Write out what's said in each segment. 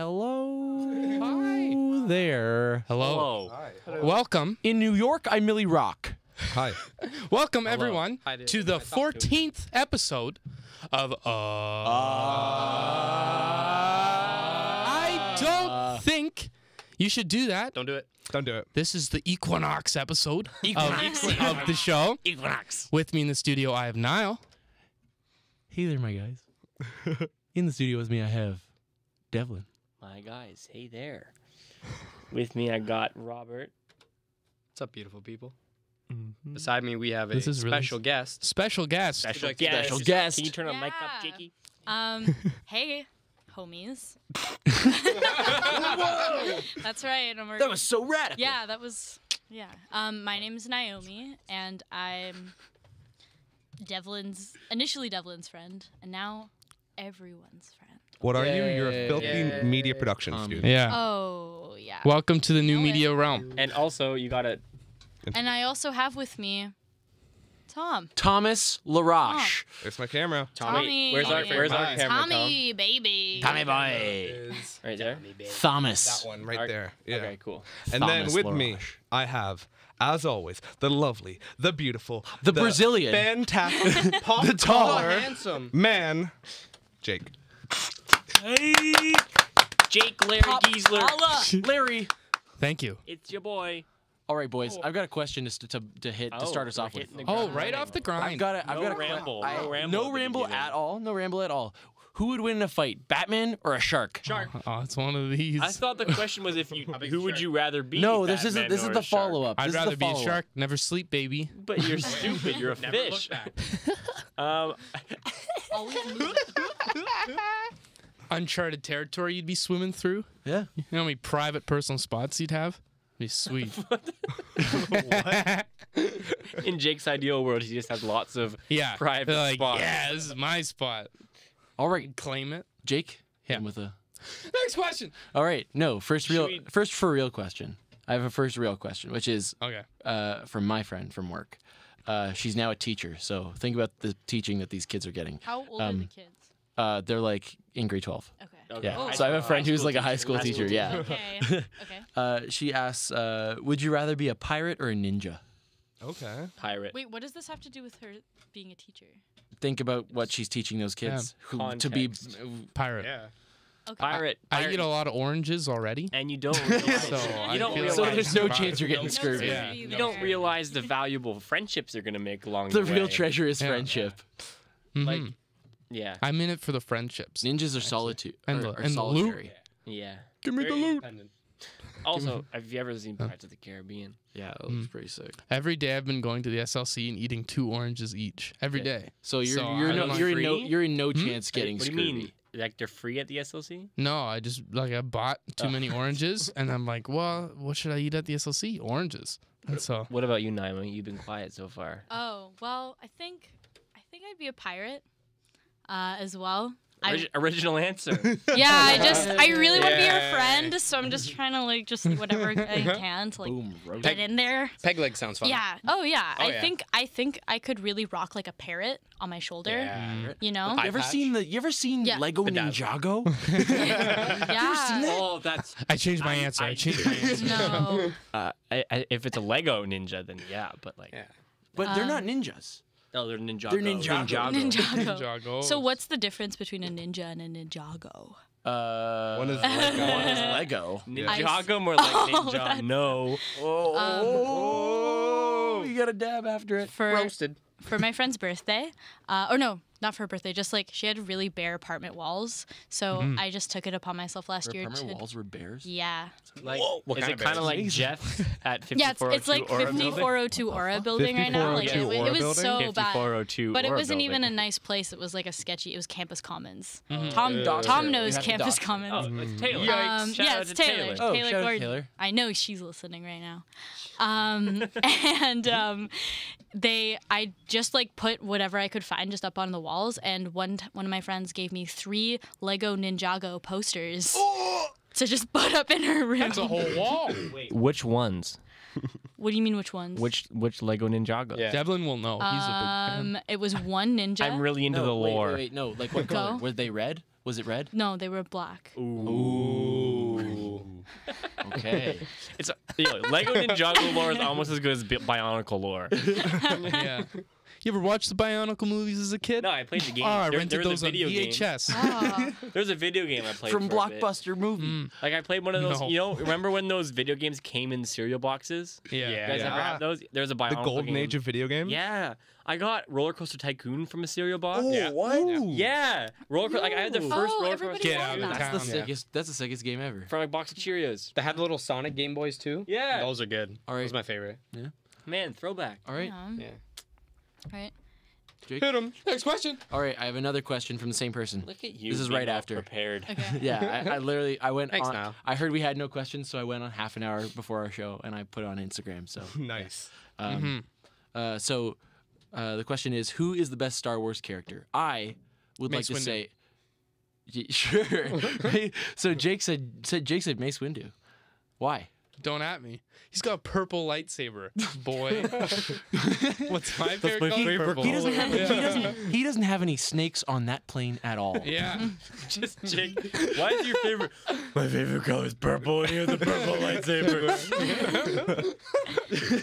Hello. Hi. There. Hello. Hi. Welcome. In New York, I'm Millie Rock. Hi. Welcome, everyone, I did. to the I thought 14th episode of I don't think you should do that. Don't do it. Don't do it. This is the Equinox episode of the show. Equinox. With me in the studio, I have Niall. Hey there, my guys. In the studio with me, I have Devlin. My guys, hey there. With me, I got Robert. What's up, beautiful people? Beside me, we have a This is really special guest. Special guest. Special Would you like to guest. Special guest. Can you turn a mic up, Yeah. Jakey? Hey, homies. That's right. That was so radical. Yeah, that was. Yeah. My name is Naomi, and I'm initially Devlin's friend, and now everyone's friend. What are you? You're a filthy Yay. media production student. Yeah. Oh, yeah. Welcome to the new Know it. media realm. And also, you got a... And I also have with me Tom. Thomas LaRoche. There's my camera. Tommy. Where's our camera, Tommy, baby. Tommy boy. Tom? Right there? Thomas. That one right Alright. there. Yeah. Okay, cool. And Thomas then with me, LaRoche. I have, as always, the lovely, the beautiful, The Brazilian. fantastic, pop The taller. Handsome. man, Jake. Jake Larry Giesler. Larry. Thank you. It's your boy. All right, boys. I've got a question to hit to start us we're off with. hitting the Oh, ground right running. off the I've grind. got a No ramble. No ramble at the ramble beginning. at all. No ramble at all. Who would win in a fight, Batman or a shark? Shark. Oh, it's one of these. I thought the question was if you, who would you rather be? No, this is Batman this is or the a shark? follow up. I'd rather be a shark. Never sleep, baby. But you're stupid. You're a fish. Always moving. Uncharted territory you'd be swimming through. Yeah. You know how many private personal spots you'd have? Be sweet. In Jake's ideal world, he just has lots of Yeah. private They're like, spots. yeah, this is my spot. All right, Claim it. Jake. Yeah. in With a. Next question. All right. No, first Should for real question. I have a first real question, which is Okay. from my friend from work. She's now a teacher, so think about the teaching that these kids are getting. How old are the kids? They're like in grade 12. Okay. Okay. Yeah. Oh. So I have a friend who's like a high school school teacher. Yeah. Okay. Okay. She asks, would you rather be a pirate or a ninja? Okay. Pirate. Wait, what does this have to do with her being a teacher? Think about what she's teaching those kids to be. Context. Pirate. Yeah. Okay. Pirate. I eat a lot of oranges already. And you don't realize, So I you don't feel realize, So like there's no pirate. chance you're getting No scurvy. Yeah. scurvy you there. don't realize the valuable friendships they're gonna make along The the real way. treasure is Yeah. friendship. Like, Mhm. yeah, I'm in it for the friendships. Ninjas are solitude And or, the- are and the loot. solitary. yeah. Give me the Very loot. independent. Also, have you ever seen Pirates of the Caribbean? Yeah, that was pretty sick. Every day I've been going to the SLC and eating 2 oranges each. Every Okay. day. So you're So you're I'm no, like you're in no free? you're in no chance getting What do scurvy. you mean? Like they're free at the SLC? No, I just I bought too many oranges and I'm like, well, what should I eat at the SLC? Oranges. And so What about you, Naima? You've been quiet so far. Oh, well, I think I'd be a pirate as well. Original answer. Yeah, I really want to be your Yeah. friend, so I'm just trying to just whatever I can to Boom, roast. get in there. Peg leg sounds fun. Yeah. Oh yeah. Oh, I yeah. think I could really rock like a parrot on my shoulder. Yeah. You know? You ever seen Yeah. Lego Bedazzled. Ninjago? Yeah. Oh, that's. I changed my answer. I changed my answer. No. If it's a Lego ninja, then yeah. But like, Yeah. But they're not ninjas. no, they're Ninjago. They're Ninjago. Ninjago. Ninjago. So what's the difference between a ninja and a Ninjago? One is Lego. One is Lego. Ninjago more like ninja. that's- No. Oh, you got a dab after it. For Roasted. for my friend's birthday, or no, not for her birthday, just like she had really bare apartment walls, so I just took it upon myself last year Apartment to. walls were bears. Yeah. Like, What is kind it of kind of bears? like Jeff at 5402 Yeah, it's like Aura Building? 5402 Aura building right now. Like 5402 it Aura was building? so bad. 5402 But it Aura wasn't even a building. nice place. It was like a sketchy. It was Campus Commons. Doctor. Tom knows You have to Campus doctor. Commons. Oh, it's Taylor. Yeah, Shout out it's to Taylor. Oh, Taylor shout out to Gordon. Taylor. I know she's listening right now. I just like put whatever I could find just up on the walls, and one of my friends gave me 3 Lego Ninjago posters to just put up in her room. That's a whole wall. Which ones? What do you mean, which ones? Which Lego Ninjago? Yeah. Devlin will know. He's a big fan. It was one ninja. I'm really into the lore. Wait, no. Like what color? Go. Were they red? Was it red? No, they were black. Ooh. Okay. It's Lego Ninjago lore is almost as good as Bionicle lore. Yeah. You ever watch the Bionicle movies as a kid? No, I played the game. Oh, I There rented was a those on video game. VHS. Oh. There's a video game I played From for a bit. Blockbuster movie. Like I played one of those. No. You know, remember when those video games came in cereal boxes? Yeah. You guys ever have those? There's a Bionicle The golden game. age of video games. Yeah, I got Roller Coaster Tycoon from a cereal box. What? Yeah, like I had the first Roller everybody Coaster Get had out of that. town. That's the sickest. That's the sickest game ever. from a box of Cheerios. They had the little Sonic Game Boys too. Yeah. Those are good. All right. Those are my favorite. Man, throwback. All right. Yeah. Right. Jake? Hit him. Next question. All right. I have another question from the same person. Look at you. This is being right all after. Prepared. Okay. Yeah, I literally went Thanks, on. Niall. I heard we had no questions, so I went on half an hour before our show, and I put it on Instagram. So, Nice. the question is, who is the best Star Wars character? I would Mace like to Windu. say, sure. Right? So Jake said Mace Windu. Why? Don't at me. He's got a purple lightsaber, boy. What's my favorite color? Purple. He doesn't have. He doesn't have any snakes on that plane at all. Yeah. Just Jake. Why is your favorite? My favorite color is purple, and you have the purple lightsaber.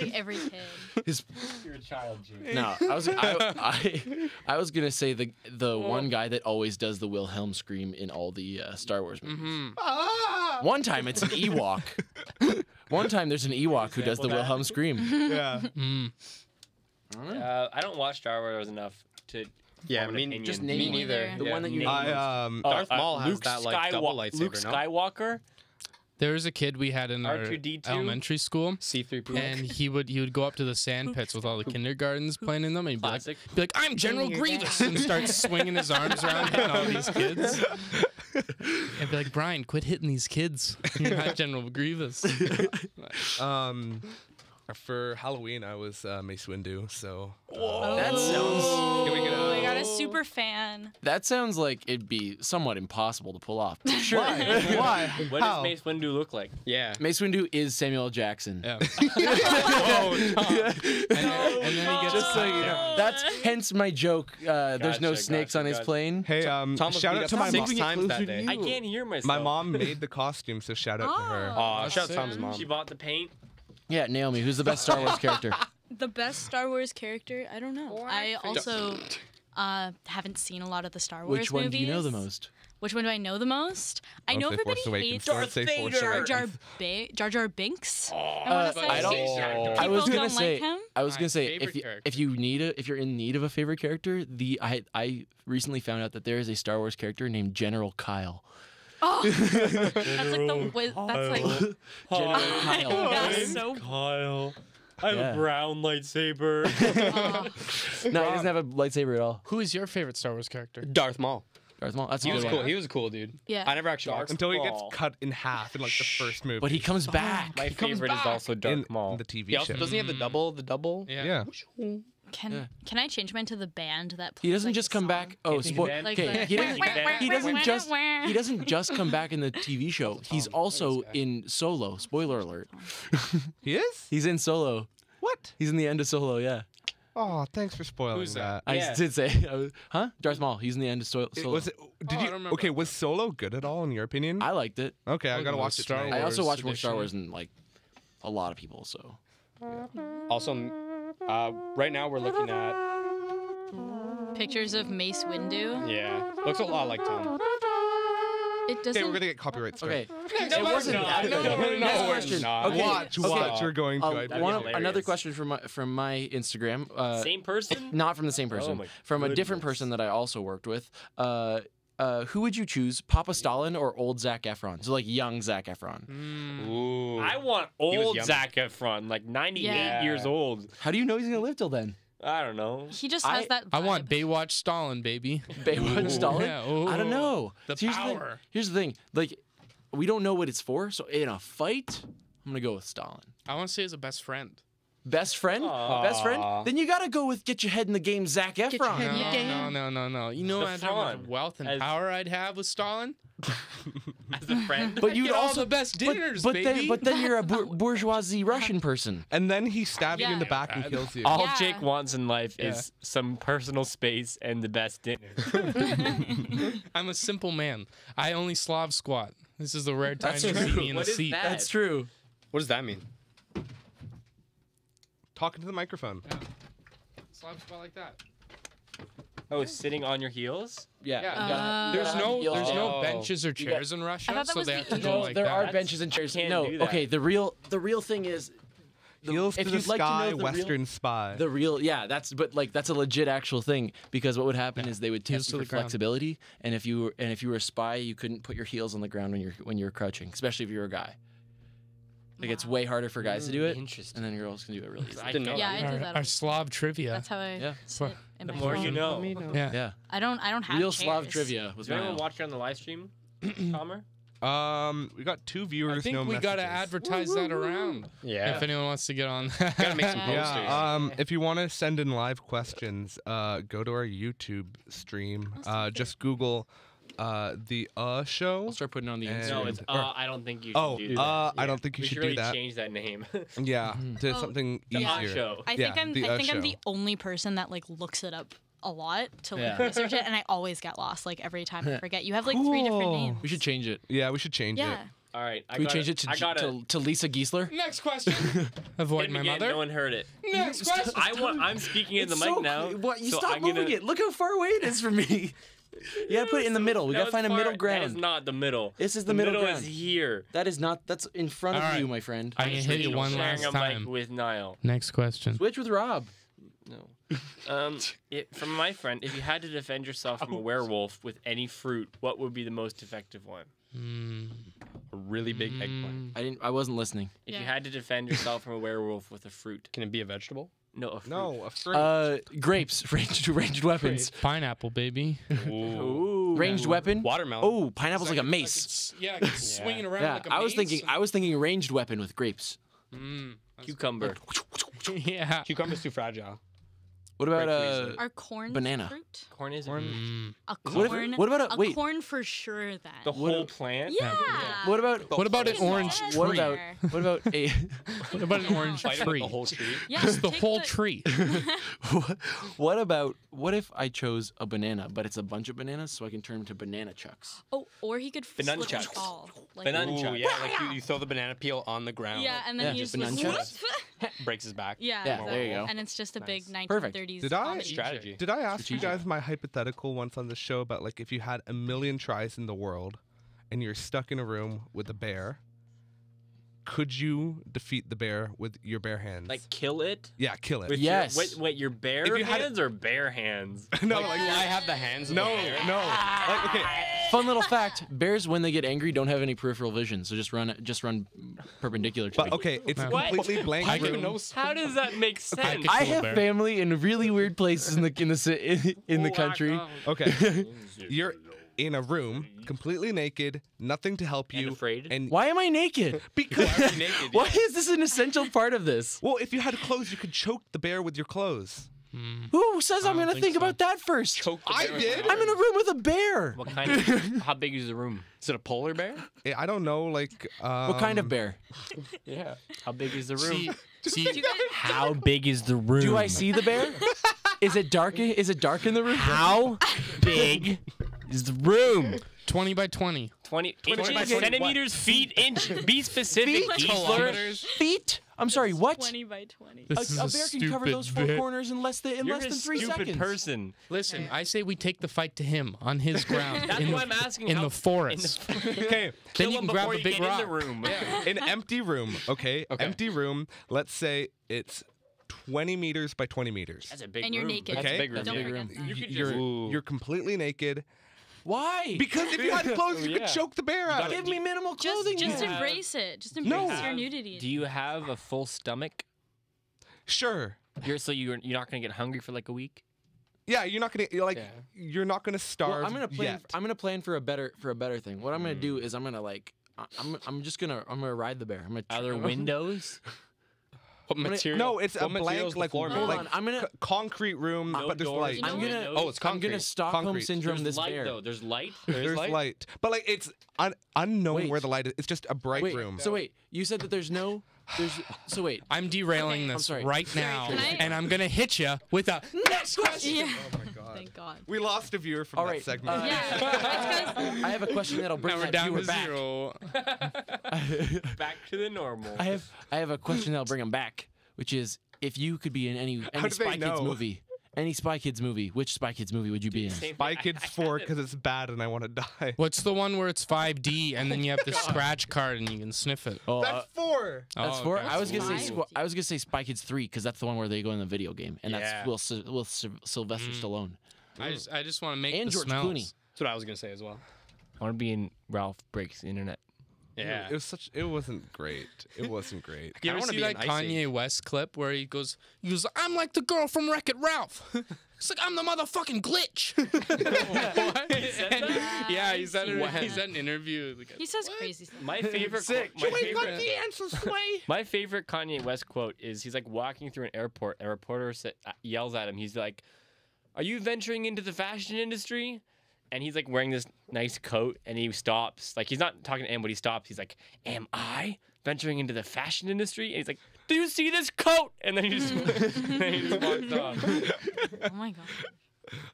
Like every kid. You're a child, Jake. No, I was gonna say the one guy that always does the Wilhelm scream in all the Star Wars movies. One time it's an Ewok. One time there's an Ewok who does the Wilhelm scream. Yeah. I don't watch Star Wars enough to. Yeah, form an me opinion. Just Me name neither. the one that you Name. name. Darth Maul has Luke that like double lightsaber. Luke no? Skywalker. There was a kid we had in our R2-D2? elementary school, C3PO. and he would go up to the sand pits with all the kindergartens playing in them, and he'd Classic. be like, "I'm General Grievous," and start swinging his arms around hitting all these kids. And be like, "Brian, quit hitting these kids. You're not General Grievous." For Halloween, I was Mace Windu. So That sounds. Can we get Oh, I a? got a super fan. That sounds like it'd be somewhat impossible to pull off. Sure. Why? What How? does Mace Windu look like? Yeah. Mace Windu is Samuel L. Jackson. Yeah. Oh, Tom. And then he gets Just so you know, that's hence my joke. There's no Gotcha, snakes gotcha, on his gotcha. plane. Hey, Tom was shout beat out up to my 6 mom. times that day. I can't hear myself. My mom made the costume, so shout out to her. Aw, shout out to sick. Tom's mom. She bought the paint. Yeah, Naomi. Who's the best Star Wars character? The best Star Wars character? I don't know. I also haven't seen a lot of the Star Wars Which one movies. do you know the most? Which one do I know the most? I know say everybody Force Awakens. hates Don't say Force Jar Jar Binks. Oh, I want to say. I don't- People I was gonna don't say. like him. I was gonna My say favorite character. if you're in need of a favorite character, I recently found out that there is a Star Wars character named General Kyle. Oh, that's like that's like General Kyle. that's so. Kyle. I have Yeah. a brown lightsaber. No, he doesn't have a lightsaber at all. Who is your favorite Star Wars character? Darth Maul. Darth Maul. That's a He was good cool. one. He was a cool dude. Yeah. I never actually watched him. Until he gets Maul. cut in half in like the first movie. But he comes back. My favorite is also in, Darth Maul. in the TV He also, show. doesn't he have the double? The double? Yeah. Can I change mine to the band that plays? He doesn't like, just the come song? back. Oh, think spoil. of Like Okay, the- he doesn't just Wah. he doesn't just come back in the TV show. He's also in Solo. Spoiler alert. He is? He's in Solo. What? He's in the end of Solo. Yeah, Oh, thanks for spoiling Who's that. that? Yeah. I did say. Huh? Darth Maul. He's in the end of Solo. Was it? Did I you? don't remember. Okay, was Solo good at all in your opinion? I liked it. Okay, I Look gotta at watch those it Star tonight. I also Wars watch more Star edition. Wars than like a lot of people. So Also, right now we're looking at. Pictures of Mace Windu. Yeah. Looks a lot like Tom. It doesn't. Okay, we're gonna get copyright strike. okay. It wasn't that good. no, Next we're question. not. Okay. Watch, you're going to. I That'd be Another hilarious. question from my Instagram. Same person? Not from the same person. Oh my from a different goodness. person that I also worked with. Who would you choose, Papa Stalin or old Zac Efron? So like young Zac Efron. Ooh. I want was old young. Zac Efron, like 98 Yeah. years old. How do you know he's gonna live till then? I don't know. He just has that. I want vibe. Baywatch Stalin, baby. Baywatch Stalin? Yeah, I don't know. The So power. Here's the thing. Like, we don't know what it's for. So in a fight, I'm gonna go with Stalin. I want to say as a best friend. Best friend? Aw. Best friend? Then you gotta go with get your head in the game, Zac your Efron. head- No, Yeah. no. You know The how much Fron. wealth and As- power I'd have with Stalin? as a friend. But you'd Get all also the best dinners, but baby. then you're a bourgeoisie Russian person. And then he stabs you in Yeah. the back and kills you. All Yeah. Jake wants in life is some personal space and the best dinner. I'm a simple man. I only Slav squat. This is the rare time you see me in What a is seat. that? That's true. What does that mean? Talking to the microphone. Slav squat like that. Oh, sitting on your heels? Yeah. Yeah. There's no benches or chairs in Russia, thought that so was they the have to easy- go No, like there that. are benches and chairs. can't No, do that. okay. The real thing is Heels if to the you'd like to know sky, the real- Western spy. the real. Yeah, that's a legit actual thing because what would happen is they would Heels test to you the for ground. flexibility, and if you were a spy, you couldn't put your heels on the ground when you're crouching, especially if you're a guy. Like it's way harder for guys to do it, Interesting. and then girls can do it really easily. I didn't know Yeah, I do Our, that. our Slav trivia. That's how I Yeah. sit in The my more phone. you know. Yeah. Yeah. I don't have Real chairs. Slav trivia was Did my anyone own. watch it on the live stream, Palmer? We got 2 viewers. I think no we gotta messages. advertise that around. Yeah. If anyone wants to get on. Gotta make some Yeah. posters. Yeah. If you want to send in live questions, go to our YouTube stream. Just Google the show. I'll start putting it on the And- Instagram. No, it's I don't think you should Oh, do that. I don't think you we should really do that. change that name. Yeah, to Oh, something The easier. Uhhh show. I Yeah, think I'm the I think I'm show. the only person that like looks it up a lot to like Yeah. research it, and I always get lost. Like every time I forget. You have like 3 different Cool. names. We should change it. Yeah, we should change Yeah. it. All right. Can we change it to Lisa Giesler? Next question. Avoid my mother. No one heard it. Next question. I'm speaking in the mic now. What? You so stop I'm moving gonna, it. Look how far away it is from me. You gotta put it in the middle. We That gotta was find a far- middle That is ground. not the middle. This is the middle ground. is here. That is not. That's in front All of right. you, my friend. I can hit you one Sharing last a mic time. with Niall. Next question. Switch with Rob. No. From my friend, if you had to defend yourself from a werewolf with any fruit, what would be the most effective one? A really big eggplant. I wasn't listening. If Yeah. you had to defend yourself from a werewolf with a fruit, Can it be a vegetable? no, a fruit. No, a fruit. Grapes. Ranged weapons. Pineapple, baby. Ooh. Ranged weapon. Watermelon. Oh, pineapple's like a mace. Yeah, swinging around Yeah, like a I was mace. thinking ranged weapon with grapes. Cucumber. Yeah. Cucumber's too fragile. What about Are corn Banana. fruit? Corn is A What corn. what about a wait? corn for sure then. the whole plant. yeah. What about What about an orange Yeah. what tree? about what about a What about an orange Bite it with tree? the whole tree. Yeah, Just the take whole tree. what if I chose a banana, but it's a bunch of bananas, so I can turn them to banana chucks? Oh, or he could flip Banana a chucks. ball. Like, Banana Ooh, chuck. yeah, like you throw the banana peel on the ground. yeah, and then Yeah, he just just banana goes, chucks. breaks his back. Yeah, Yeah, there you go. And it's just a big 1930s Perfect. Did I- comedy. Strategy. Did I ask you Strategic. guys my hypothetical once on the show about like if you had a million tries in the world and you're stuck in a room with a bear, could you defeat the bear with your bare hands? Like kill it. yeah, kill it. With Yes. Wait, your bare If you had hands or bare hands? no, Like, like I have the hands. Of no, the bear. no. Like okay, Fun little fact: bears, when they get angry, don't have any peripheral vision, so just run perpendicular to but me. okay, it's a What? completely blank I room. can How does that make sense? could I kill a have bear. family in really weird places in the country. Okay, you're in a room, completely naked, nothing to help you, And afraid? and Why am I naked? because Why are you naked? Why is this an essential part of this? well, if you had clothes, you could choke the bear with your clothes. Who says I'm don't gonna think think so. about that first? Choke the I bear. did. I'm in a room with a bear. What kind of? How big is the room? Is it a polar bear? I don't know, like What kind of bear? Yeah. How big is the room? See, How big is the room? Do I see the bear? Is it dark? Is it dark in the room? How big is the room? 20 by 20. 20 by inches, 20. centimeters, feet, inch. Be specific, Feet? Giesler. Feet? I'm sorry. What? 20 by 20. This is A bear can cover stupid those four bit. corners in less than You're a 3 stupid seconds. person. Listen, I say we take the fight to him on his ground. That's in why the, I'm asking. in how, the forest. Okay, Then Kill you him can grab before a you big get rock. in the room. an empty room. Okay, empty room. Let's say it's 20 meters by 20 meters. That's a big And you're room. naked. Okay. big room. Don't Yeah. forget that. You could You're just. you're completely naked Why? because if you had clothes, you Yeah. could choke the bear out. Give me minimal clothing. Just then. embrace it. Just No. embrace your nudity. Do you have a full stomach? Sure. You're not gonna get hungry for like a week. Yeah, you're not gonna like. Yeah. You're not gonna starve. Well, I'm gonna plan. yet. I'm gonna plan for a better thing. What I'm gonna do is I'm gonna ride the bear. I'm gonna. Are there windows? What material? No, it's a What material's blank the like floor made Hold of? on, I'm gonna concrete room, but there's doors, light. no I'm gonna windows. Oh, it's I'm gonna concrete. Stockholm Concrete. syndrome There's this light bear. though. There's light. There's light, but like it's unknown Wait. where the light is. It's just a bright Wait, room. so wait, you said that there's no so wait. I'm derailing Okay. this I'm sorry. right now, Can I- and I'm gonna hit you with a next question. Yeah. Oh my god. Thank God. We lost a viewer from All that right, segment. Yeah. It's 'cause I have a question that'll bring Now we're that down viewer to back. 0. Back to the normal. I have a question that'll bring him back, which is if you could be in any How do they Spy Kids know? movie, any Spy Kids movie, which Spy Kids movie would you be in? Spy Kids 4 because it's bad and I want to die. What's the one where it's 5D and then you have the scratch card and you can sniff it? Oh, That's 4. that's Oh, four. okay. I was gonna That's say five. I was gonna say Spy Kids 3 because that's the one where they go in the video game, and Yeah. that's Sylvester Stallone I just want to make and the George smells. Clooney. That's what I was gonna say as well. I want to be in Ralph Breaks the Internet. Yeah. It wasn't great. It wasn't great. You I ever wanna see be that in Ice Kanye Age. West clip where he goes, I'm like the girl from Wreck-It Ralph. It's like, I'm the motherfucking glitch. What? Yeah, he said it. He said an interview. Like, He says crazy stuff. My favorite. Sick. My favorite Kanye West quote is he's like walking through an airport. A reporter yells at him. He's like, "Are you venturing into the fashion industry?" And he's like wearing this nice coat, and he stops. Like he's not talking to anyone, but he stops. He's like, "Am I venturing into the fashion industry?" And he's like, "Do you see this coat?" And then he just walks off. Oh my God.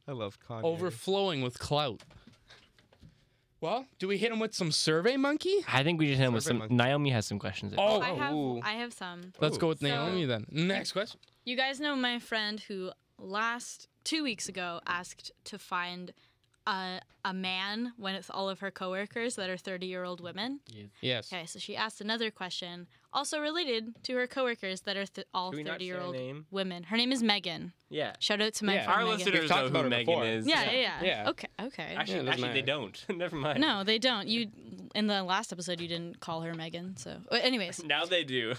I love Kanye. overflowing with clout. Well, do we hit him with some Survey Monkey? I think we just hit him with Survey some. monkey. Naomi has some questions. Oh, I have some. let's go with So- Naomi then. Next question. You guys know my friend who 2 weeks ago asked to find a man with all of her coworkers that are 30-year-old women. Yes. Okay, so she asked another question, also related to her coworkers that are all Can we not say her 30-year-old name? women. Her name is Megan. Yeah. Shout out to my Yeah. friend Our Megan. listeners talked know about who her Megan before. is. Yeah. Yeah. Okay. Yeah, Actually, it doesn't they matter. don't. Never mind. No, they don't. You in the last episode you didn't call her Megan. So, anyways, Now they do.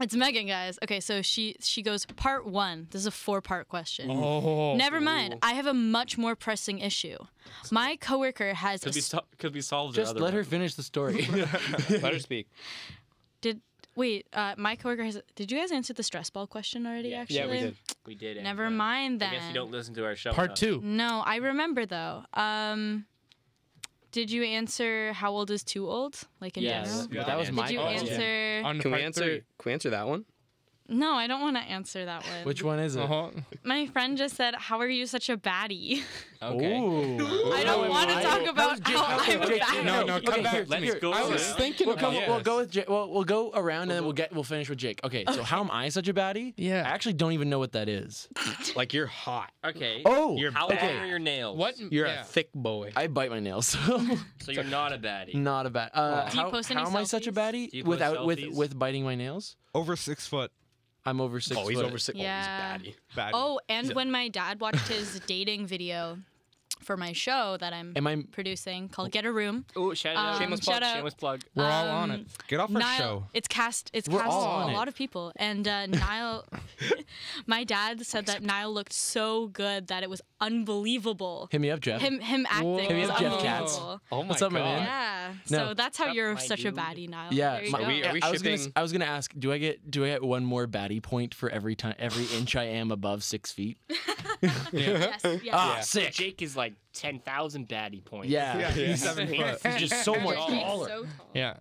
it's Megan, guys. Okay, so she goes part 1. This is a 4-part question. Oh. Never mind. I have a much more pressing issue. My coworker has Could be solved. Just let her finish the story. Let her speak. my coworker has. Did you guys answer the stress ball question already? Yeah. Actually, Yeah, we did. We did. Never and, mind I then. guess you don't listen to our show. Part enough. 2. No, I remember though. Did you answer how old is too old? Like in Yes, general? but that was my Did you question. answer? On to Can we part 3. answer that one? No, I don't want to answer that one. Which one is it? Uh-huh. My friend just said, "How are you such a baddie?" Okay. I don't want to talk about how I'm a baddie. No, come back to let's me. go I with was it. thinking about We'll go with Jake. We'll go around and then we'll finish with Jake. Okay, so how am I such a baddie? Yeah. I actually don't even know what that is. Like you're hot. Okay. Oh, You're How long bad. are your nails? What? You're yeah. a thick boy. I bite my nails, so So you're not a baddie. not a bad. Do you post any how am I such a selfies? baddie Do you post without selfies? with biting my nails? Over 6 foot. I'm over 6 Oh, he's foot. over 6. Yeah. Oh, he's baddie. Bad. Oh, and when my dad watched his dating video for my show that I'm Am I? producing called Get a Room. Oh, shout out. Shameless plug, Shameless plug. We're all on it. Get off our Niall, show. it's cast We're cast all on a it. lot of people, and Niall, my dad said that Niall looked so good that it was unbelievable. Hit me up, Jeff. Him acting Hit me was up, Jeff Katz. unbelievable. Oh my What's up, my god. man? Yeah, No. so that's how Up, you're my such a dude. baddie, Niall. Yeah, There you my- go. Are we I was gonna, shipping- I was gonna ask, do I get one more baddie point for every inch I am above 6 feet? Yes, yes. Ah, Yeah. sick. Jake is like 10,000 baddie points. Yeah, He's 7 foot. he's just so much He's taller. so tall. Yeah.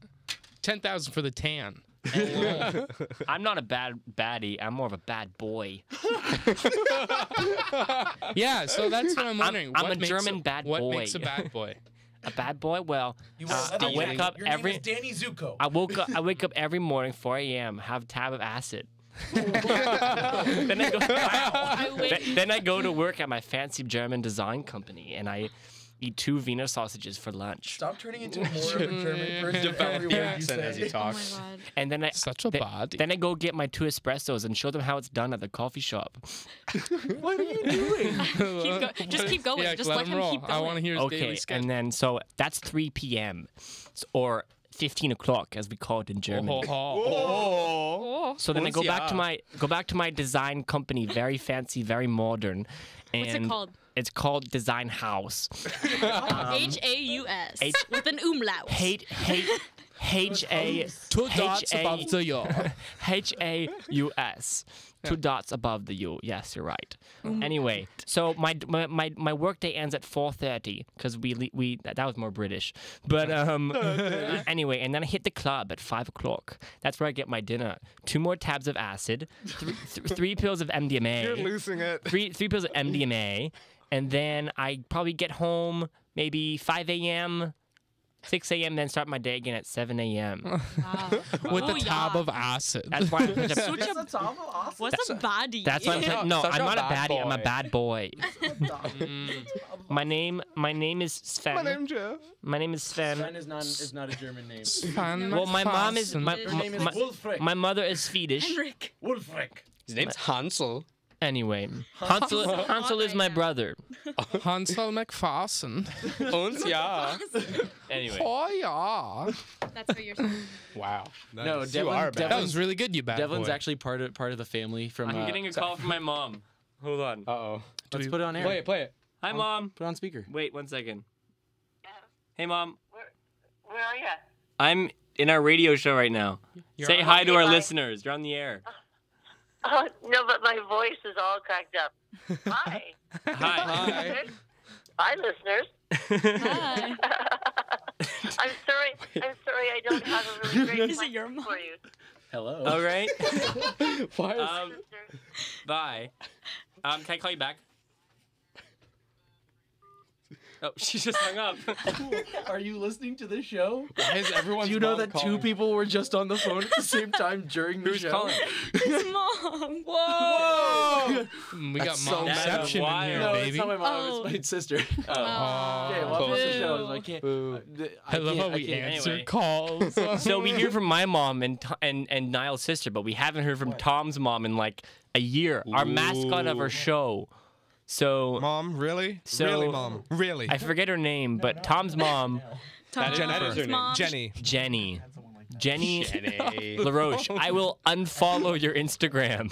10,000 for the tan. I'm not a baddie. I'm more of a bad boy. Yeah, so that's what I'm wondering. I'm What a makes German bad what boy. makes a bad boy? A bad boy? Well, I wake up every. Danny Zuko. I wake up every morning 4 a.m. Have a tab of acid. then I go. I wake- Then I go to work at my fancy German design company, and I eat 2 Wiener sausages for lunch. Stop turning into more of a German person. Develop the accent as you Oh talk. my god. And then I Such a body. Then I go get my 2 espressos and show them how it's done at the coffee shop. What are you doing? Just keep going. Yeah, Just let let him him roll. keep going. I want to hear his daily Okay, sketch. and then so that's 3 p.m. or 15 o'clock as we call it in German. Oh. So then I go back to my design company, very fancy, very modern. And What's it called? It's called Design House. Haus with an umlaut. Two dots above the U. HAAWWW. 2 dots above the U. Yes, you're right. Anyway, so my work day ends at 4:30 because that was more British. But anyway, and then I hit the club at 5 o'clock. That's where I get my dinner. 2 more tabs of acid, 3 pills of MDMA. You're losing it. 3 pills of MDMA, and then I probably get home maybe 5 a.m. 6 a.m. then start my day again at 7 a.m. Wow. With a tab of acid. That's why I'm such a, What's a baddie? that's why I'm such, no, Such I'm a not a bad baddie. I'm a boy. bad boy. My name is Sven. My name's Jeff. My name is Sven. Sven is not a German name. Well, my mom is my Her name is Wolfric. my mother is Swedish. Henrik. Wolfric. His name's Hansel. Anyway, Hansel is my brother. Hansel McFarson. Und ja. Anyway, Oh, yeah. That's what you're saying. Wow. No, Nice. You are bad. That was really good, you bad Devlin's boy. actually part of the family from. I'm getting a call from my mom. Hold on. Uh-oh. Let's put it on air. Play it. Hi, Mom. Put it on speaker. Wait 1 second. Hey, Mom. Where are you? I'm in our radio show right now. Say hi to our Hi. listeners. You're on the air. Oh, no, but my voice is all cracked up. Hi. Hi. Hi, listeners. Hi. I'm sorry I don't have a really great Is it your mic mom? for you. Hello. All right. Why is Listeners. Bye. Can I call you back? Oh, she just hung up. Are you listening to the show? Why is everyone's Do you know mom that 2 calling? people were just on the phone at the same time during the Who's show? calling? His mom. Whoa! We got That's so mom bad. reception in Wild. here, No, it's baby. not my mom. Oh. It's my sister. Oh. Okay, welcome to the show. I can't. Boo. I love how we can't- answer Anyway. calls. So we hear from my mom and Niall's sister, but we haven't heard from Tom's mom in like a year. Our mascot of our show. So Mom, really? So- really, Mom? Really? I forget her name, but Tom's mom, Tom's that is her name. mom. Jenny. Jenny. Jenny Jenny. LaRoche, I will unfollow your Instagram.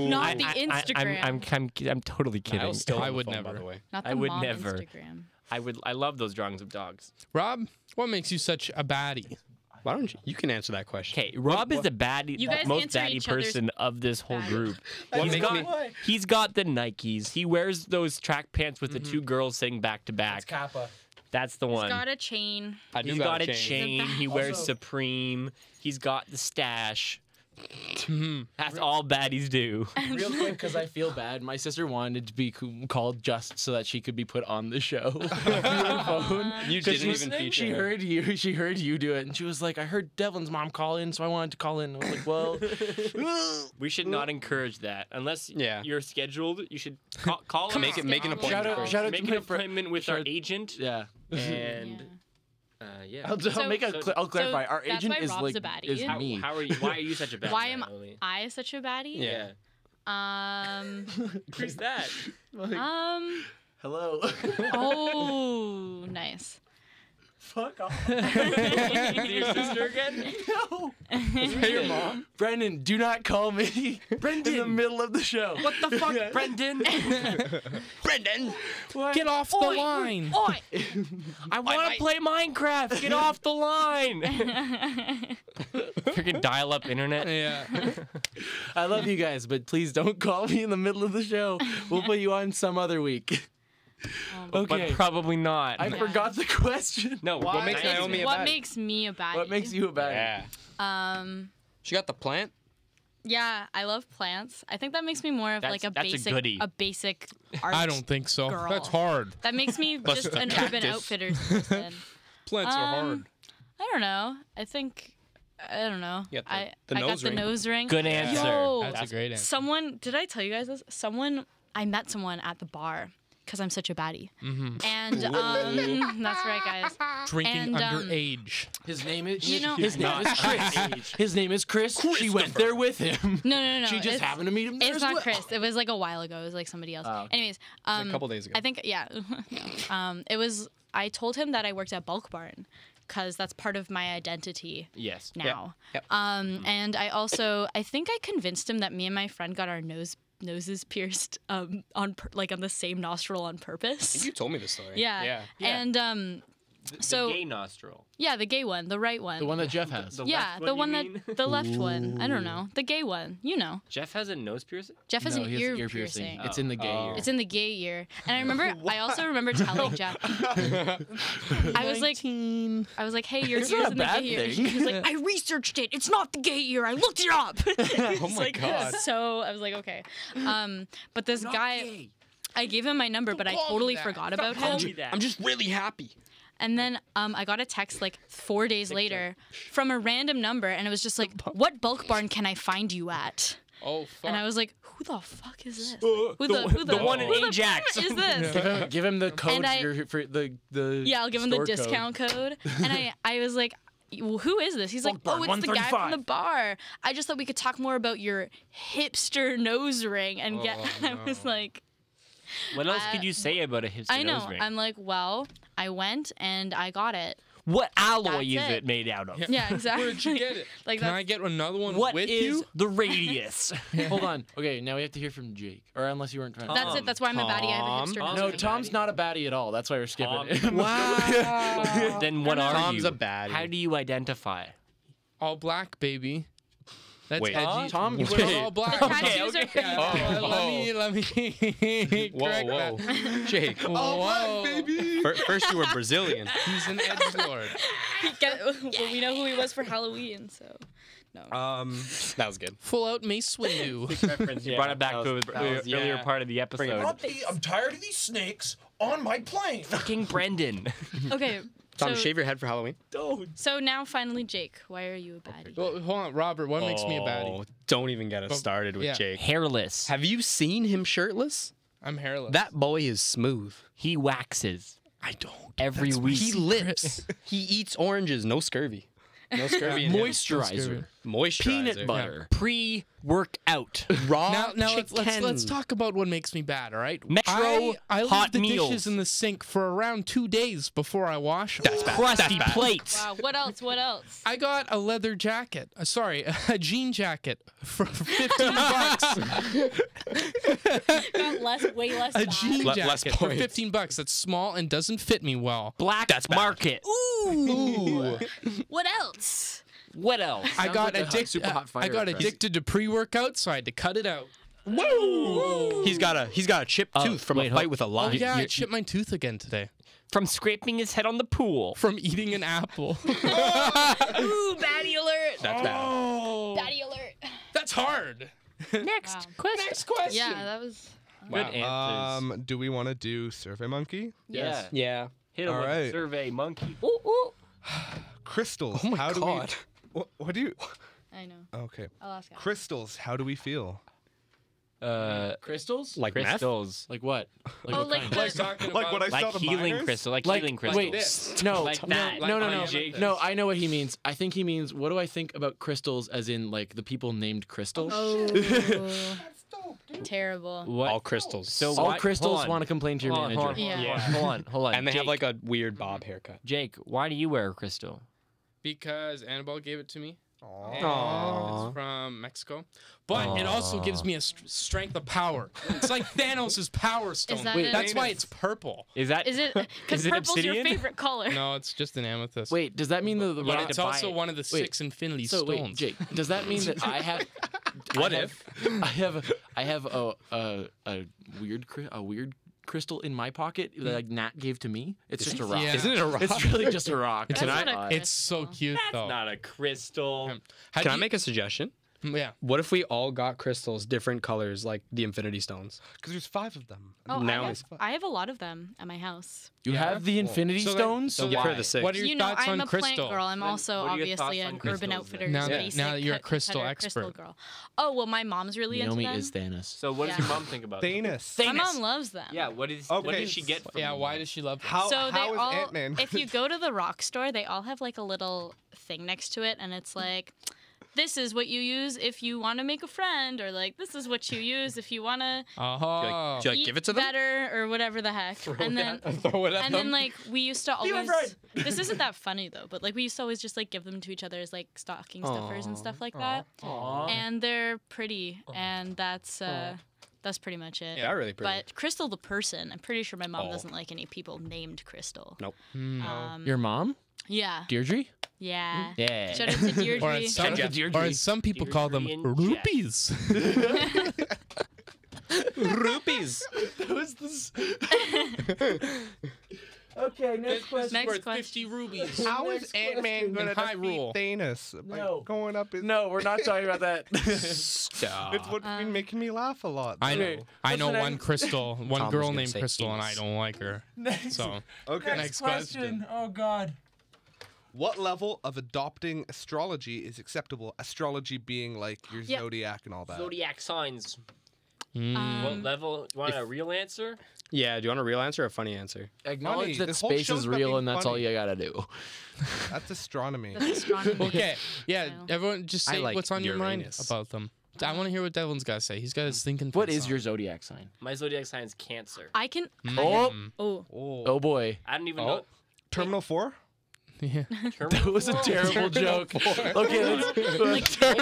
Not the Instagram. I'm totally kidding. Niall's still I on the would phone, never. By the way. Not the I would mom never. Instagram. I love those drawings of dogs. Rob, what makes you such a baddie? Why don't you? You can answer that question. Okay, Rob is the baddie, You guys most answer baddie each other's person of this whole baddie. group. What He's makes got, me? he's got the Nikes. He wears those track pants with the 2 girls sitting back to back. Kappa. That's the He's one. got a chain. I do He's got a The chain. back. He wears Also- Supreme. He's got the stash. That's all baddies do. Real quick, because I feel bad. My sister wanted to be called just so that she could be put on the show. Through the phone. You 'Cause didn't even feature She her. heard you. She heard you do it, and she was like, "I heard Devlin's mom call in, so I wanted to call in." I was like, "Well, We should not encourage that unless Yeah. you're scheduled. You should call Make us. it. Make an appointment. Shout out- first. shout out Make to an my friend. appointment with our agent. yeah." And yeah. I'll So- make a. I'll clarify. Our that's agent why is Rob's like a baddie. is How- me. How are you? Why are you such a bad? Why am Natalie? I such a baddie? Yeah. Who's that? Hello. Oh, nice. Fuck off. Is your sister again? No. Hey, your mom. Brendan, do not call me. Brendan. In the middle of the show. What the fuck, Brendan? Brendan. Get off the line. Oi! I want to play Minecraft. Get off the line. Freaking dial-up internet. Yeah. I love you guys, but please don't call me in the middle of the show. We'll put you on some other week. Okay. But probably not. I forgot the question. No, What makes Niall- Naomi a What baddie? makes me a baddie? What makes you a baddie? Yeah. She got the plant. Yeah, I love plants. I think that makes me more of like a That's a basic, goodie. basic art. I don't think so. Girl. That's hard. That makes me just an Urban cactus. Outfitters person. Plants are hard. I don't know. I don't know. You got I the got nose the ring. nose ring. Good answer. Yo, That's a great answer. someone did I tell you guys this? I met someone at the bar because I'm such a baddie. Mm-hmm. And that's right, guys. Drinking and, underage. His name is. You know- his name is Chris. His name is Chris. She went there with him. No. She just it's- happened to meet him there It's as not well. Chris. It was like a while ago. It was like somebody else. Oh, okay. Anyways, A couple days ago. I think yeah. It was. I told him that I worked at Bulk Barn because that's part of my identity Yes. now. Yep. And I think I convinced him that me and my friend got our noses pierced on the same nostril on purpose. You told me this story. Yeah. Yeah. And So the gay nostril. yeah, the gay one, the right one. The one that Jeff has. The yeah, left the one, one you that mean? the left one. I don't know, the gay one. You know, Jeff has a nose piercing. Jeff has No, an he has ear piercing. It's in the gay ear. It's in the gay ear. And I remember, I also remember telling Jeff, I was like, hey, your It's ear's not a in the bad gay ear. thing. He was like, I researched it. It's not the gay ear. I looked it up. Oh my God. So I was like, okay. But this guy, I gave him my number, but I totally forgot about him. I'm just really happy. And then I got a text like 4 days later from a random number, and it was just like, what bulk barn can I find you at? Oh fuck. And I was like, who the fuck is this? Who the one in who the Ajax. fuck is this? Give him the code And for the Yeah, I'll give him the store code. discount code. And I was like, well, who is this? He's like, Bulk oh, Barn, it's the guy from 135. the bar. I just thought we could talk more about your hipster nose ring and get. I was like, What else could you say about a hipster I know. nose ring? I'm like, well, I went and I got it. What alloy is That's it it. made out of? Yeah, exactly. Where'd you get it? Like Can that's I get another one What with is you? the radius? Hold on. Okay, now we have to hear from Jake. Or unless you weren't trying to. That's it. That's why I'm a baddie. I have a hipster nose No, ring. Tom's not a baddie at all. That's why we're skipping it. Wow. Then what are Tom's you? a baddie. How do you identify? All black, baby. That's Wait. edgy. Tom, You wait. wear all black. The tattoos are pretty Yeah, bad. let me correct Whoa, that. Jake. Whoa. baby. First you were Brazilian. He's an edgelord. Well, we know who he was for Halloween, so no. That was good. Full out Mace Windu. Reference. You brought it back to the earlier part of the episode. I'm tired of these snakes on my plane. Fucking Brendan. Okay. Tom, So, shave your head for Halloween. so now finally, Jake, why are you a baddie? Well, hold on, Robert. What makes me a baddie? Oh, don't even get us started with yeah. Jake. Hairless. Have you seen him shirtless? I'm hairless. That boy is smooth. He waxes I don't. every week. He lips. He eats oranges. No scurvy. No scurvy. in him. Moisturizer. Moisturizer. Peanut butter. Pre-workout. Raw Now chicken. let's talk about what makes me bad. All right. Metro I leave hot the meals. dishes in the sink for around 2 days before I wash them. That's bad. Crusty That's bad. plates. Wow. What else? What else? I got a leather jacket. Sorry, a jean jacket for 15 bucks. Got way less. A bad. jean Less jacket for points. 15 bucks. That's small and doesn't fit me well. Black That's bad. market. Ooh. What else? What else? I got like a addicted. super hot I got fire truck. addicted to pre-workout, so I had to cut it out. He's got a chipped tooth from wait, a hold- fight with a Oh lion. yeah, I chipped my tooth again today From scraping his head on the pool. from eating an apple. Ooh, baddie alert. That's bad. Baddie alert. That's hard. Next question. Next question. Yeah, that was. Good answers. Do we want to do Survey Monkey? Yeah. Yeah. Hit him All with right. a survey monkey. Crystals. Oh my how God. do we? What do you? I know. Okay. I'll ask. Al. Crystals. How do we feel? Crystals? Like meth? Crystals. Like what? Like Oh, what like kind? the. Talking Like what I Like saw the healing miners? crystal. Like Like- healing wait, crystals. No, Like no, that. no, no, Like no, Jake. no. I know what he means. I think he means what do I think about crystals, as in like the people named Crystal. Oh. Terrible. What? All crystals. So All why- crystals hold on. want to complain to your Hold on, manager. hold on, Yeah. hold on. and they have Jake, like a weird bob haircut. Jake, why do you wear a crystal? because Annabelle gave it to me. Aww. It's from Mexico. But it also gives me a strength of power. It's like Thanos' power stone. that Wait, That's why it's purple. Is that? Is it? Because Is it purple's your obsidian? favorite color. No, it's just an amethyst. Wait, does that mean the but rock? it's to buy also it. one of the 6 infinity So stones. wait, Jake, does that mean that I have? What I if? I have a weird crystal in my pocket that like, Nat gave to me? It's just a rock. Yeah. Isn't it a rock? It's really just a rock. That's I not thought. a It's so cute, though. Not a crystal. How'd Can I you- make a suggestion? Yeah. What if we all got crystals, different colors, like the Infinity Stones? Because there's 5 of them. Oh, Now I have a lot of them at my house. You have the Infinity So then- Stones. so Give her why? the 6. What are your You know, thoughts I'm on a crystal? plant girl. I'm also what are your obviously thoughts an on Urban crystals Outfitters then? Now that- basic now that you're a cut- crystal cutter expert. crystal girl. Oh well, my mom's really into Naomi them. is Thanos. So what does Yeah. your mom think about it? Thanos. My mom loves them. Yeah. What is? Okay. What does she get? From Yeah, them? why does she love them? How, So they how is all, Ant-Man? if you go to the rock store, they all have like a little thing next to it, and it's like, this is what you use if you want to make a friend, or like, this is what you use if you want to Oh. Do you like give it to them? better, or whatever the heck. And then, Throw it at and them. then like we used to always. This isn't that funny though, but like we used to always just like give them to each other as like stocking stuffers and stuff like that. And they're pretty, and that's That's pretty much it. Yeah, really pretty. But Crystal the person, I'm pretty sure my mom Oh. doesn't like any people named Crystal. Nope. Your mom, Yeah. Deirdre? Yeah. Yeah. Shout out to Deirdre. Or as some, or as some people call them, Deirdre and rupees. Rupees. That was this. Okay, next question. Next Worth question. 50 rubies. How is Ant-Man going to defeat Hyrule. Thanos? No. By going up his... No, we're not talking about that. Stop. It's what's been making me laugh a lot. I know. Okay, I know what's the one next- Crystal, one Tom was girl gonna named say Crystal, and I penis. don't like her. Next, So Okay. next question. Oh God. What level of adopting astrology is acceptable? Astrology being like your Yeah. zodiac and all that. Zodiac signs. Mm. What level? You want a real answer? Yeah, do you want a real answer or a funny answer? Acknowledge that This whole space show's is about real, being and that's all funny. you gotta do. That's astronomy. That's astronomy. Okay, yeah, Well. everyone just I say like what's on your mind Uranus. about them. I want to hear what Devlin's got to say. He's got his thinking. What face is on. your zodiac sign? My zodiac sign is Cancer. I can. Oh, Oh. oh boy. I don't even know. Terminal 4? Yeah. That was a terrible joke. Okay, let's Hold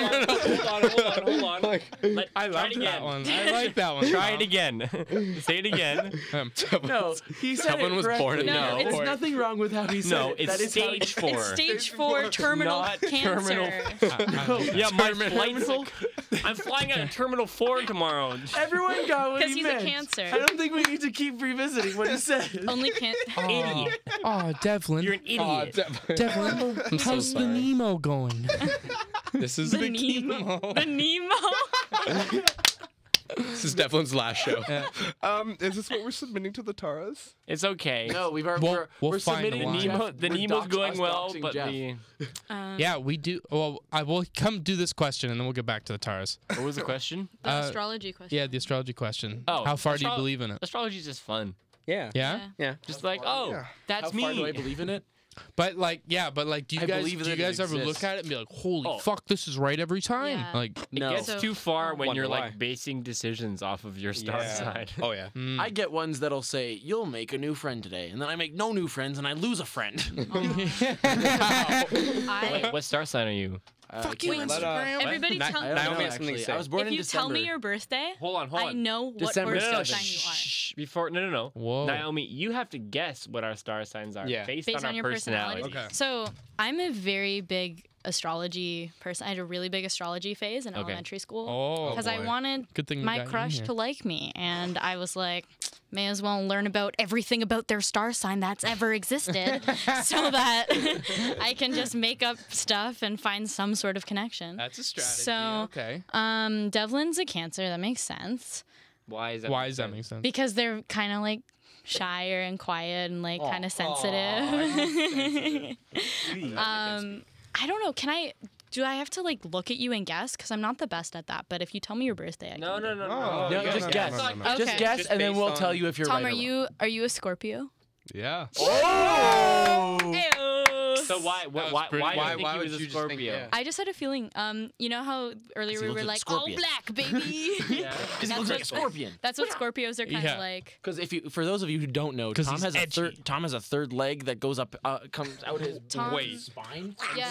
on. I try like it again. that one. I like that one. Try Tom. it again. Say it again. No, he said Someone it was born in correctly. No, There's it's- nothing wrong with how he said No, it. it's That is how he- stage 4. It's stage 4 terminal Not cancer. Yeah, my flight's I'm flying out of Terminal 4 tomorrow. Everyone got what 'Cause he he's a meant. Cancer. I don't think we need to keep revisiting what he said. Only can. Idiot. Oh, Devlin. You're an idiot. Devlin, I'm so how's the sorry. Nemo going? This is The Nemo. The Nemo. This is Devlin's last show. Is this what we're submitting to the Taras? It's okay. No, we've already. We'll we're find submitting the line. Jeff. The We're Nemo's dox- going us well, doxing but Jeff. the Yeah, we do. Well, I will come do this question, and then we'll get back to the Taras. what was the question? The Uh, astrology question. Yeah, the astrology question. Oh, How far do you astro- believe in it? Astrology's just fun. Yeah. Yeah, Yeah. Just like, oh, Yeah. that's How far do I me. believe in it? but like, do you I guys believe do that you it guys ever exists. look at it and be like, holy Oh. fuck, this is right every time? Yeah. Like, No. It gets So- too far when Wonder you're why. like basing decisions off of your star Yeah. sign. Oh yeah. I get ones that'll say, "You'll make a new friend today," and then I make no new friends, and I lose a friend. I, What star sign are you? fuck you, Instagram. everybody Ni- tell I don't Naomi know, has something to actually. say. I was born if in you December. tell me your birthday, Hold on. I know what December horse No, sign you are. shh. Before, no. Whoa. Naomi, you have to guess what our star signs are Yeah. based, Based on, on our your personality. Okay. So I'm a very big astrology person. I had a really big astrology phase in elementary school Oh, because I boy. wanted good thing we my got you crush here. to like me, and I was like, may as well learn about everything about their star sign that's ever existed, so that I can just make up stuff and find some sort of connection. That's a strategy. So- okay. Devlin's a Cancer. That makes sense Why is that? Why does that make sense? because they're kind of like shyer and quiet and like kind of sensitive. I don't know. Do I have to like look at you and guess? Because I'm not the best at that. But if you tell me your birthday, I No, can. no, no, Oh, No, yeah, just no, guess. no, no, no. Okay. Just guess, Just and then based we'll on- tell you if you're Tom, right. are you a Scorpio? Yeah. So why? was Why? pretty- Why do why- you think why he would was a you just think- Scorpio? yeah. I just had a feeling. You know how earlier we looks were like like, all Scorpion. black, baby. Yeah. Because he looks like a scorpion. That's what Scorpios are kind of Yeah. like. Because for those of you who don't know, 'Cause Tom he's has edgy. Tom has a third leg that goes up, comes out his Tom- spine. Yeah.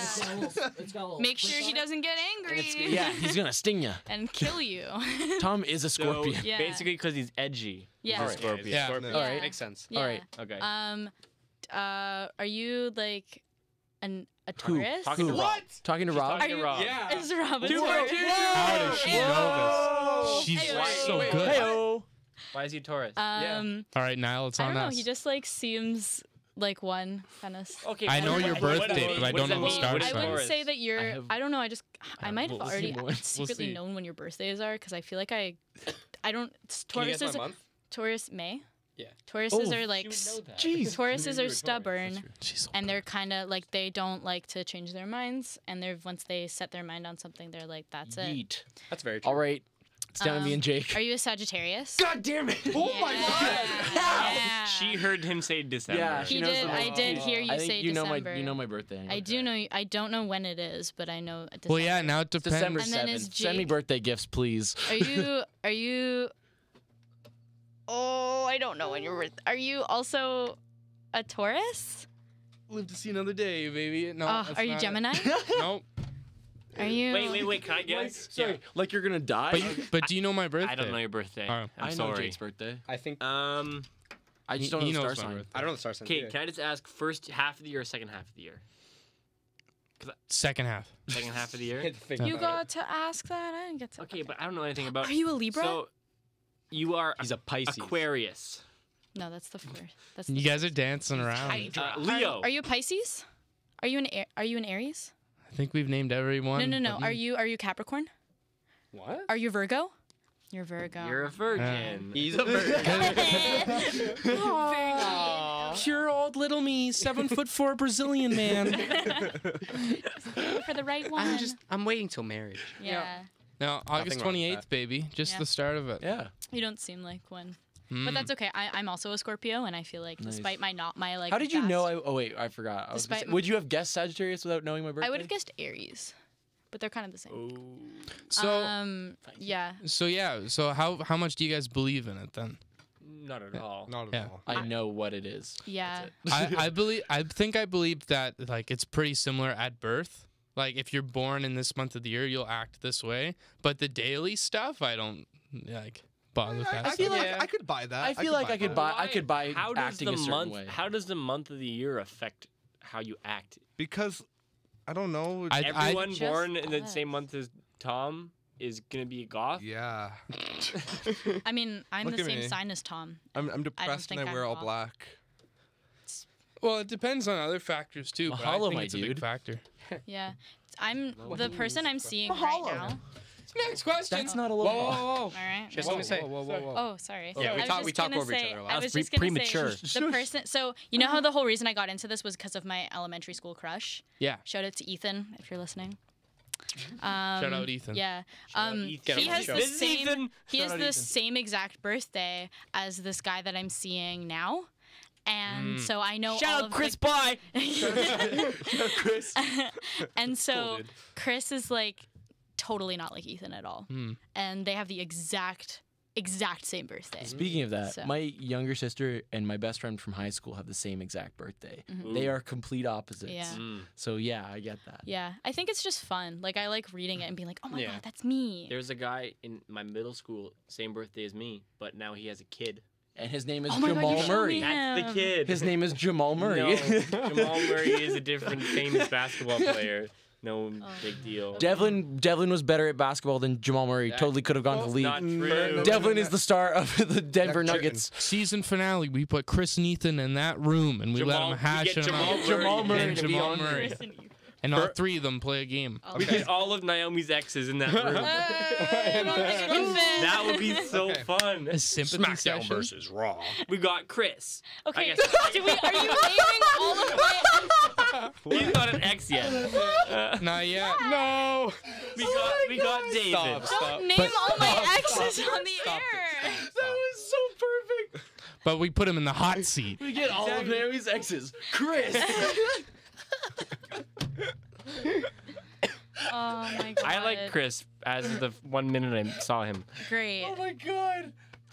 Make sure he doesn't get angry. Yeah, he's gonna sting you. And kill you. Tom is a So scorpion. Yeah. basically, because he's edgy. Yeah. He's a Scorpio. Yeah. Scorpio. All right. Makes sense. Yeah. All right. Okay. Are you like a Who? Taurus? Talking to Rob. Talking to Rob. Talking to Rob. Yeah. Is Rob a Dude, Taurus? How does she know this? She's Hey, so wait, good. Heyo. Why is he Taurus? All right, Niall, it's I on don't know. us. He just like seems like one kind of. Okay. I know what- your what- birth what does date, that but I mean? don't know What the does that star mean? I sign. wouldn't Taurus? say that you're. have- I don't know. I might have we'll see already more. secretly see. known when your birthdays are because I feel like I don't. Can you guess Taurus my month? Taurus May. Yeah. Tauruses Oh, are like. Jeez. Tauruses are stubborn. She's so And they're kind of like they don't like to change their minds, and they're once they set their mind on something, they're like, "That's it." Yeet. That's very true. All right. It's down to me and Jake. Are you a Sagittarius? God damn it! Oh my Yeah. She heard him say December. Yeah, He she knows did. the I month. did hear you I think say you know December. my birthday. I do know. I don't know when it is, but I know. December. Well, yeah, now it depends. December And then 7th. is Send me Jake- birthday gifts, please. Are you? Are you? Oh, I don't know when you're. Are you also a Taurus? Live to see another day, baby. No, Oh, that's are you not it. Gemini? Nope. Are you? Wait. Can I guess? Sorry, like you're gonna die? But do you know my birthday? I don't know your birthday. Alright. I'm I know sorry. Jake's birthday. I think I just don't know he the knows star my sign. birthday. I don't know the star sign. Okay, either. can I just ask first half of the year or second half of the year? Second half. Second half of the year. Hit the You finger. got to ask that. I didn't get to. Okay, but I don't know anything about. Are you a Libra? So, you are He's a Pisces. Aquarius. No, that's the first. That's You the guys are dancing around. Leo. Are you a Pisces? Are you an Aries? I think we've named everyone. No. Are you Capricorn? What? Are you Virgo? You're Virgo. You're a virgin. He's a virgin. Pure old little me, 7'4" Brazilian man. for the right one. I'm waiting till marriage. Yeah. No, August wrong with 28th, that. baby. Just Yeah. the start of it. Yeah. You don't seem like one. But that's okay. I'm also a Scorpio, and I feel like despite my like. How did you vast- know? Oh wait, I forgot. Despite Would you have guessed Sagittarius without knowing my birthday? I would have guessed Aries, but they're kind of the same. So, Yeah. So how much do you guys believe in it then? Not at all. Not at Yeah. all. I know what it is. Yeah. I believe that like it's pretty similar at birth. Like if you're born in this month of the year, you'll act this way. But the daily stuff, I don't like bother with that. I feel stuff. like I could buy that. I feel like I could that. buy. I could buy How does acting the a certain month? way. How does the month of the year affect how you act? Because I don't know. Everyone Just born in the us. same month as Tom is gonna be a goth. yeah. I mean, I'm Look the at same me. sign as Tom. I'm depressed and think I I'm wear all wrong. black. Well, it depends on other factors too. But I Mahalo, think my it's a big dude. factor. Yeah. I'm the person I'm seeing right now. Next question. That's not a Whoa, little. whoa, whoa. All right. Just let me say. Oh, sorry. Yeah, I we was talk- just we talk gonna over each say- other a lot. I That's was just gonna premature. say the person. So you know how the whole reason I got into this was because of my elementary school crush. Yeah. Shout out to Ethan if you're listening. Shout out Ethan. Yeah. Ethan. He Get him on has the the show. This is same. Ethan. He has out the Ethan. same exact birthday as this guy that I'm seeing now. And so I know Shout all out of Chris. the, Bye. Chris. and so Chris is like totally not like Ethan at all. And they have the exact same birthday. Speaking of that, So. my younger sister and my best friend from high school have the same exact birthday. They are complete opposites. Yeah. So yeah, I get that. Yeah, I think it's just fun. Like I like reading it and being like, "Oh my Yeah. god, that's me." There's a guy in my middle school, same birthday as me, but now he has a kid. And his name is Oh my God, you Jamal showed Murray. me That's the him. kid. His name is Jamal Murray. No, Jamal Murray is a different famous basketball player. No big deal. Devlin was better at basketball than Jamal Murray. Totally could have gone to the league. Not true. Devlin is the star of the Denver Never Nuggets. Season finale, we put Chris and Ethan in that room and we let Jamal- them we hash get it out. Jamal Murray and to be Jamal on Murray. Chris and Ethan. And all three of them play a game. We get all of Naomi's exes in that room. That would be so fun. A sympathy session. versus Raw. We got Chris. Okay, I guess- are you naming all of my? He's not an ex yet. Not yet. No. We got David. Stop. Name all my exes on the air. That was so perfect. But we put him in the hot seat. We get all of Naomi's exes. Chris. Oh my god. I like Chris as the 1 minute I saw him. Great. Oh my god.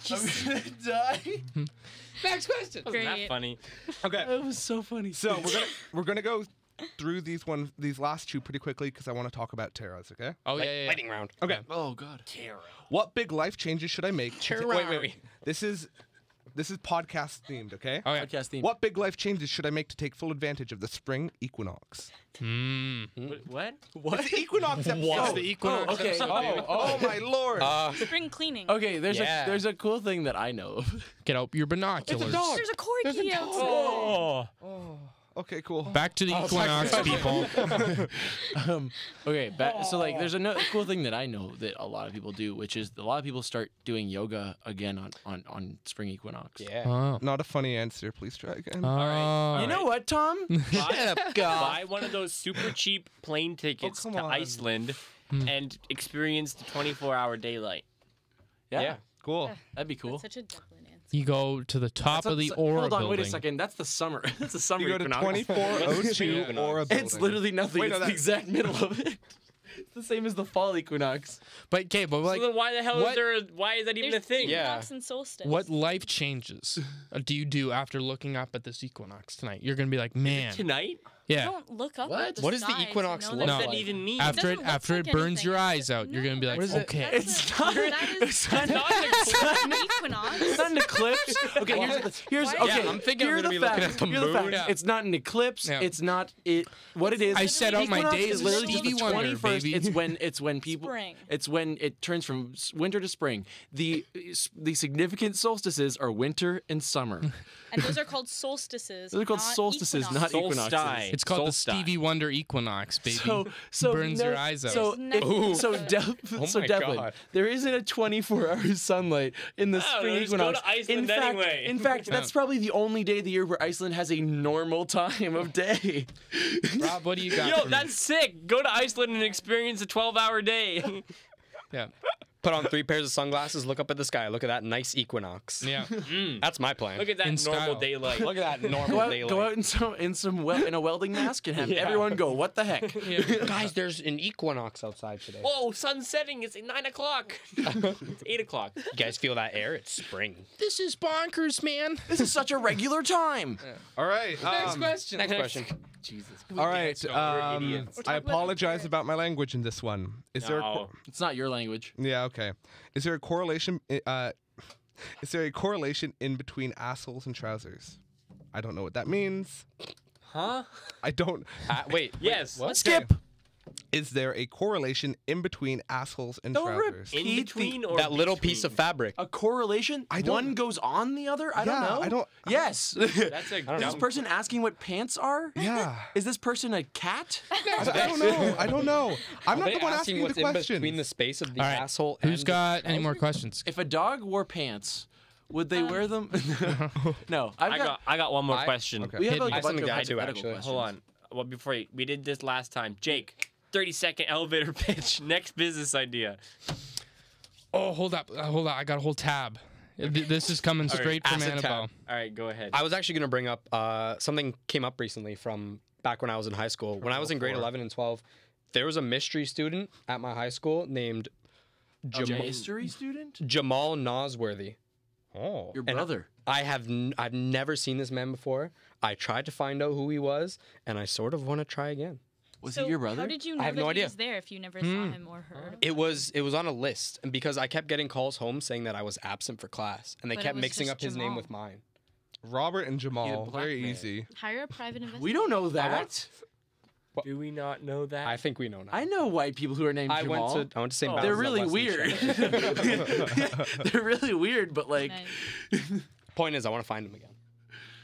I'm gonna die. Next question. Wasn't that Great. funny? Okay. That was so funny. So we're gonna go through these last two pretty quickly because I want to talk about Terras. Okay. Oh, yeah. Lightning round. Okay. Oh god. What big life changes should I make? Wait. This is podcast themed. Okay. Oh, yeah. Podcast theme. What big life changes should I make to take full advantage of the spring equinox? What? What? The equinox episode. What's the equinox? okay. episode? Oh my lord. Spring cleaning. Okay, there's Yeah. there's a cool thing that I know of. Get out your binoculars. There's a corgi outside. Oh. Okay, cool. Back to the equinox, people. Okay, so like there's a cool thing that I know that a lot of people do, which is a lot of people start doing yoga again on spring equinox. Yeah. Oh. Not a funny answer. Please try again. Oh. You know what, Tom? Buy one of those super cheap plane tickets come to on. Iceland and experience the 24-hour daylight. Yeah, Cool. that'd be cool. Such a Dublin answer. You go to the top of the Aura Hold on, building. wait a second. That's the summer. That's the summer You go to equinox. 2402 Aura building. It's literally nothing. Wait, it's no, the that- exact middle of it. It's the same as the fall equinox. But okay, but like, so then why the hell what- is there? Why is that even There's a thing? Yeah. equinox and solstice. what life changes do you do after looking up at this equinox tonight? You're gonna be like, man, Tonight? Yeah. Don't look up What? at the What is the sky to equinox know look that- What does No. that even mean? After doesn't it look after like it burns anything. your eyes out, you're gonna be like, No, okay. It's not. It's not an equinox. It's not an eclipse. Okay, here's Why? okay. Yeah, I'm thinking here I'm are gonna the be looking facts. at the Here are the moon. facts. Yeah. It's not an eclipse. Yeah. It's not it. What it is. I set out my equinox days is as literally Stevie the Wonder, 21st. baby. It's when people. Spring. It's when it turns from winter to spring. The significant solstices are winter and summer. And those are called solstices. Those are called not solstices, equinoxes. not equinoxes. Solstice. It's called the Solstice. Stevie Wonder equinox, baby. So Burns your eyes out. So Ooh. so my Devlin, God. there isn't a 24-hour sunlight in the spring just go equinox. to Iceland anyway. In fact, that's probably the only day of the year where Iceland has a normal time of day. Rob, what do you got? Yo, for me? that's sick. Go to Iceland and experience a 12-hour day. yeah, Put on 3 pairs of sunglasses, look up at the sky. Look at that nice equinox. yeah. That's my plan. Look at that In normal style. daylight. Look at that normal daylight. Go out in a welding mask and have everyone go, what the heck? Guys, there's an equinox outside today. Whoa, sun's setting. It's 9 o'clock. It's 8 o'clock. You guys feel that air? It's spring. This is bonkers, man. This is such a regular time. All right. Next question. Next question. Jesus. All right. We're idiots. I apologize about my language in this one. Is there? No. It's not your language. Yeah. Okay. Is there a correlation? Is there a correlation in between assholes and trousers? I don't know what that means. Huh? I don't. Wait. Yes. What? Skip. Is there a correlation in between assholes and Don't trousers? In Repeat between or That little piece of between? fabric. A correlation? I don't- One goes on the other? I don't Yeah, know. I don't- Yes. That's a Is this dumb person asking what pants are? Yeah. Is this person a cat? I don't know. I don't know. I'm not Are they the one asking you what's the in question. between the space of the All right. asshole Who's and got the any more trouser? questions? If a dog wore pants, would they wear them? No. I got one more I- question. okay. We have Hit like me. a I bunch have of some guy too, hypothetical actually. questions. Hold on. Well, before we did this last time. Jake, 30-second elevator pitch. Next business idea. Oh, hold up. I got a whole tab. This is coming straight from Acid tab. Annabelle. All right, go ahead. I was actually going to bring up something came up recently from back when I was in high school. When I was in grade 11 and 12, there was a mystery student at my high school named A history student? Jamal Nosworthy. Oh. Your And brother. I've never seen this man before. I tried to find out who he was, and I sort of want to try again. Was So he your brother? How did you know I have that no he idea. was there if you never saw him or heard? It was on a list, and because I kept getting calls home saying that I was absent for class, and they But it kept was mixing just up his name Jamal. with mine. Robert and Jamal. black Very man. easy. Hire a private investigator. We don't know that. Do we not know that? I think we know now. I know white people who are named I Jamal. went to St. Oh. Basil's They're at really Western weird. Shore. They're really weird, but like, Nice. Point is, I want to find him again.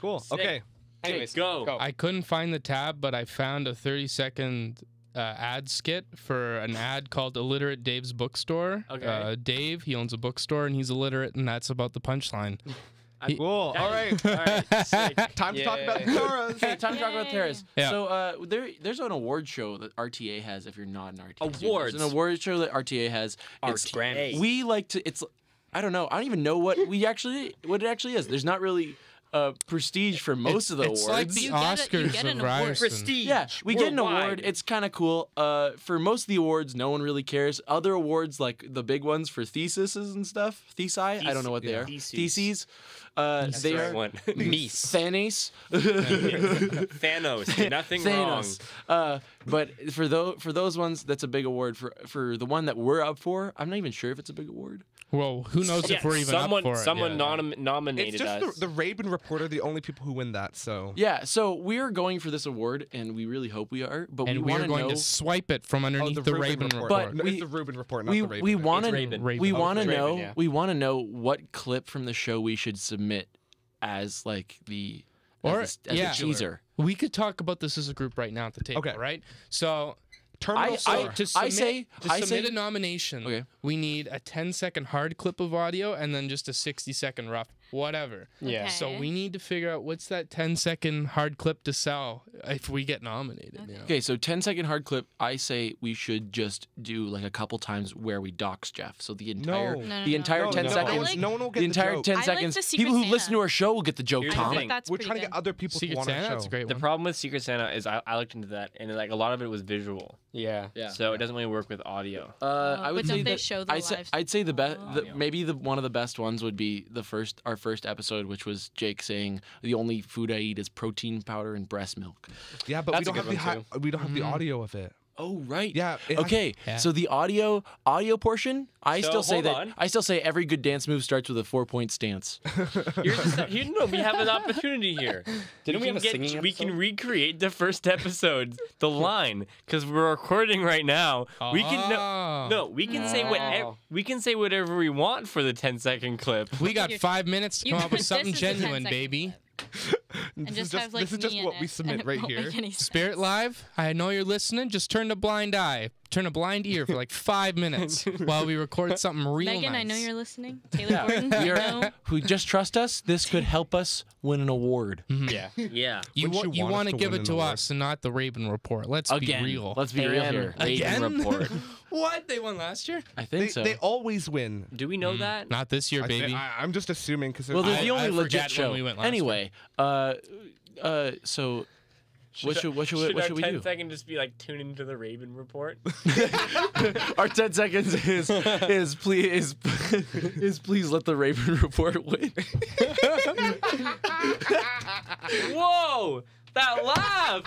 Cool. Sick. Okay. Anyways, go. I couldn't find the tab, but I found a 30-second ad skit for an ad called Illiterate Dave's Bookstore. Okay. Dave, he owns a bookstore, and he's illiterate, and that's about the punchline. Cool. All right. All right, sick. Time to talk about the Yay. Taras. hey, time to talk about Yay. Terrace. Yeah. So there's an award show that RTA has. If you're not an RTA, student. Awards. There's an award show that RTA has. It's Grammys. We like to. It's. I don't know. I don't even know what it actually is. There's not really prestige for most of the it's awards. like the You Oscars get an of award. Ryerson. Prestige. Yeah, we get an worldwide. award. It's kind of cool. For most of the awards, no one really cares. Other awards, like the big ones for theses and stuff, thesi, I don't know what they Yeah. are. Theses. Theses. That's They the right are one. Niece. Thanes. Thanos. Nothing wrong. Thanos. But for those ones, that's a big award. For the one that we're up for, I'm not even sure if it's a big award. Well, who knows if we're even someone, up for it? Someone Yeah. nominated It's just us. the Raven Reporter, the only people who win that. So Yeah, so we're going for this award, and we really hope we are. But And we we want are to going know. to swipe it from underneath the Raven report. But No, we- it's the Reuben Report, not we the Raven. we want It's to Raven. we Raven. want to Raven, know yeah. we want to know what clip from the show we should submit as like the Or- as yeah. the teaser. We could talk about this as a group right now at the table, Okay. right? So Terminal I Star. to submit, I submit say a nomination, Okay. we need a 10-second hard clip of audio and then just a 60-second rough, whatever. Yeah. Okay. So we need to figure out what's that 10-second hard clip to sell if we get nominated. You know? Okay, so 10-second hard clip. I say we should just do like a couple times where we dox Jeff. So the entire No. No, the no, entire no. 10 no, seconds. no, like- no one will get the entire joke. 10 I like seconds. the Secret People who listen Santa. to our show will get the joke, Here's the I Tom. thing. think that's We're pretty trying to good. get other people to Secret want our Santa, show. that's a great The one. problem with Secret Santa is I looked into that, and like a lot of it was visual, Yeah. Yeah. so it doesn't really work with audio. I would but say don't they that show the I'd say, live- I'd say the best, Oh. maybe one of the best ones would be our our first episode, which was Jake saying the only food I eat is protein powder and breast milk. Yeah, but That's we a don't good have one, we don't have the audio of it. Oh right. Yeah. it has- Okay, so the audio portion, I So, still say hold that on. I still say every good dance move starts with a 4-point stance. We have an opportunity here. Didn't we have a can singing we can episode? recreate the first episode, the line, because we're recording right now. We can we can say we can say whatever we want for the 10-second clip. We got 5 minutes to You come up with could- something this is the genuine, 10-second baby. And This is just have like this is just me in what we it, submit and it right won't here. make any sense. Spirit Live, I know you're listening. Just turn a blind eye, turn a blind ear for like 5 minutes while we record something real Megan, nice. I know you're listening. Taylor Gordon, We I are- know. who just trust us. This could help us win an award. Yeah. Yeah. You, Wouldn't you want us want to to give win it an to award? us and not the Raven Report. Let's Again, be real. let's be real here. Again? Raven report. What? They won last year? I think so. They always win. Do we know that? Not this year, baby. I'm just assuming because Well, they're the only I legit forget show. when we went last Anyway, so what should we Should our do? 10-second just be like tune into the Raven Report? Our 10 seconds is please let the Raven report win. Whoa! That laugh!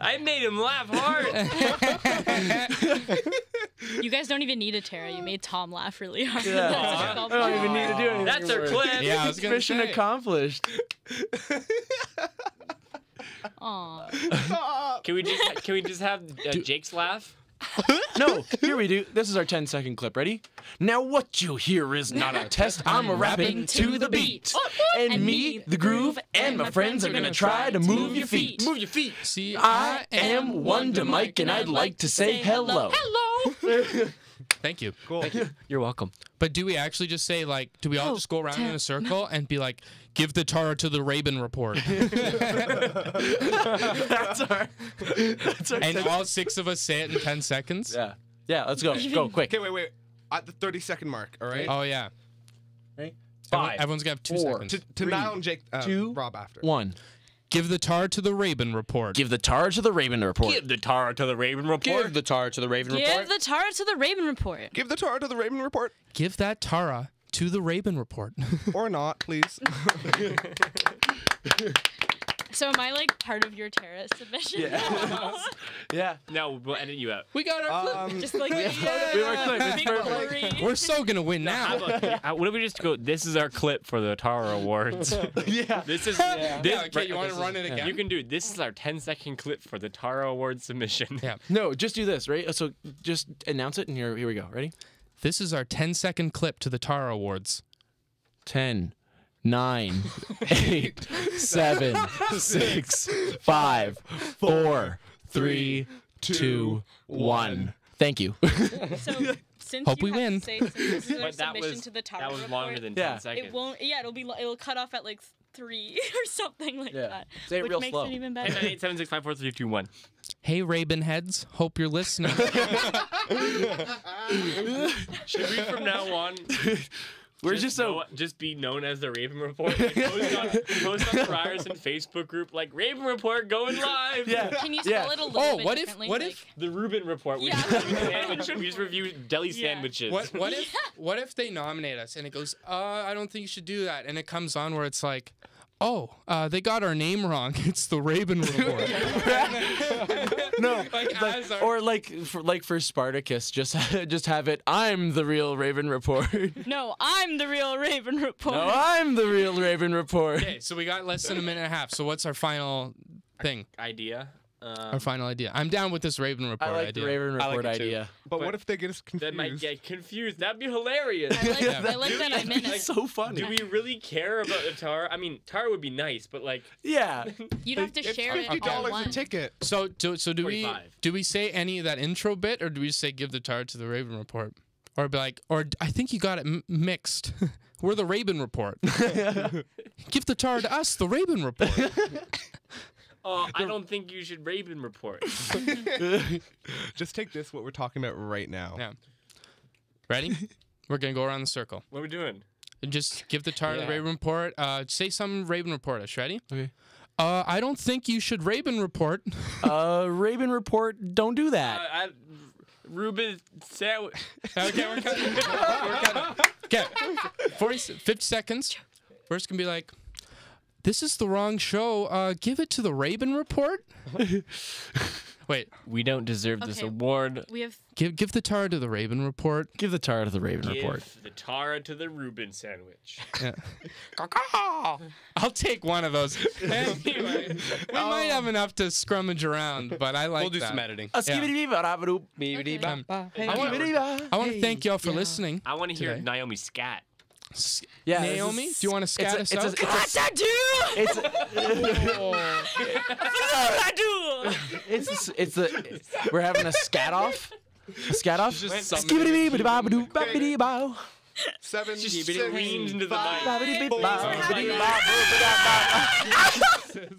I made him laugh hard. You guys don't even need a Tara. You made Tom laugh really hard. Yeah. That's what I I felt don't bad. even need to do anything. That's our clip. Yeah, I was gonna Mission say. accomplished. Aw. Can we just have Jake's laugh? No, here we do. This is our 10-second clip. Ready? Now what you hear is not a test. I'm a rapping to the beat. And me, the groove, and my friends are gonna try to move your feet. Move your feet. See, I am Wonder Mike, and I'd like to say hello. Hello. Thank you. Cool. You're welcome. But do we actually just say, like, do we all just go around in a circle and be like, give the Tara to the Raven Report? That's our And all 6 of us say it in 10 seconds? Yeah. Yeah, let's go. Go quick. Okay, wait. At the 30-second mark, all right? Oh, yeah. Ready? Everyone's got to have 2 4, seconds. To Niall and Jake, 2, Rob after. 1. Give the Tara to the Raven Report. Give the tar to the Raven report. Give the Tara to the Raven Report. Give the tar to the Raven Give Report. the Tara to the Raven Report. Give the tar to the Raven report, Give that Tara to the Raven Report. or not, please. So am I like part of your Tara submission? Yeah. No, we'll edit you out. We got our clip. Just like We were quick. It's big perfect. blurry. We're so going to win now. What if we just go, this is our clip for the Tara Awards. Yeah. This is Yeah, okay, you want to run it again? You can do it. This is our 10-second clip for the Tara Award submission. Yeah. No, just do this, right? So just announce it, and here we go. Ready? This is our 10-second clip to the Tara Awards. 10, 9, 8, 7, 6, 5, 4, 3, 2, 1. Thank you. So since Hope you we have to win. say, since this is our But that submission was, to the Tara that was report, longer than Yeah. 10 seconds. it won't. Yeah, it'll cut off at like 3 or something like Yeah. that. Say it which real makes slow. it even 10, better. 9, 8, 7, 6, 5, 4, 3, 2, 1. Hey, Raven heads. Hope you're listening. Should we from now on We're just so. just be known as the Raven Report? Like, post on the Ryerson Facebook group like Raven Report going live. Yeah. Can you spell it a little Oh, bit what if- differently? what like, if- The Reuben Report. We, Yeah. just we just review deli sandwiches. What if they nominate us and it goes, I don't think you should do that, and it comes on where it's like, oh, they got our name wrong. It's the Raven Report. No, Like, as our- or like for Spartacus, just have it. I'm the real Raven report. No, I'm the real Raven Report. No, I'm the real Raven report. Okay, so we got less than a minute and a half. So what's our final thing? idea? Our final idea. I'm down with this Raven Report I like idea. the Raven I like report it too. idea. But what if they get us confused? That might get confused. That'd be hilarious. I like that I'm in It's it. so funny. Do we really care about the Tara? I mean, Tara would be nice, but like, Yeah. You'd have to It's share it on $50 a one. ticket. So do we 45. do we say any of that intro bit, or do we just say give the tar to the Raven Report, or be like, or I think you got it mixed. We're the Raven Report. Give the tar to us, the Raven Report. I don't think you should Raven Report. Just take this, what we're talking about right now. Yeah. Ready? We're gonna go around the circle. What are we doing? And just give the tar to the Raven Report. Say some Raven Report-ish. Ready? Okay. I don't think you should Raven Report. Raven report. Don't do that. Reuben sandwich. Okay, we're cutting. Okay, 50 seconds. We're just gonna be like, this is the wrong show. Give it to the Raven Report. Wait, We don't deserve this Okay. award. We have give the Tara to the Raven Report. Give the Tara to the Raven Report. Give the Tara to the Reuben sandwich. Yeah. I'll take one of those. Anyway, we might have enough to scrummage around, but I like We'll do that. some editing. I want to thank y'all for listening. I want to hear Today. Naomi scat. Yeah, Naomi, do you want to scat us out? We're having a scat off. A scat off. Just Skibbity-bee-bidi-bow. 7, Screams into the mic. Skibbity-bee-bow.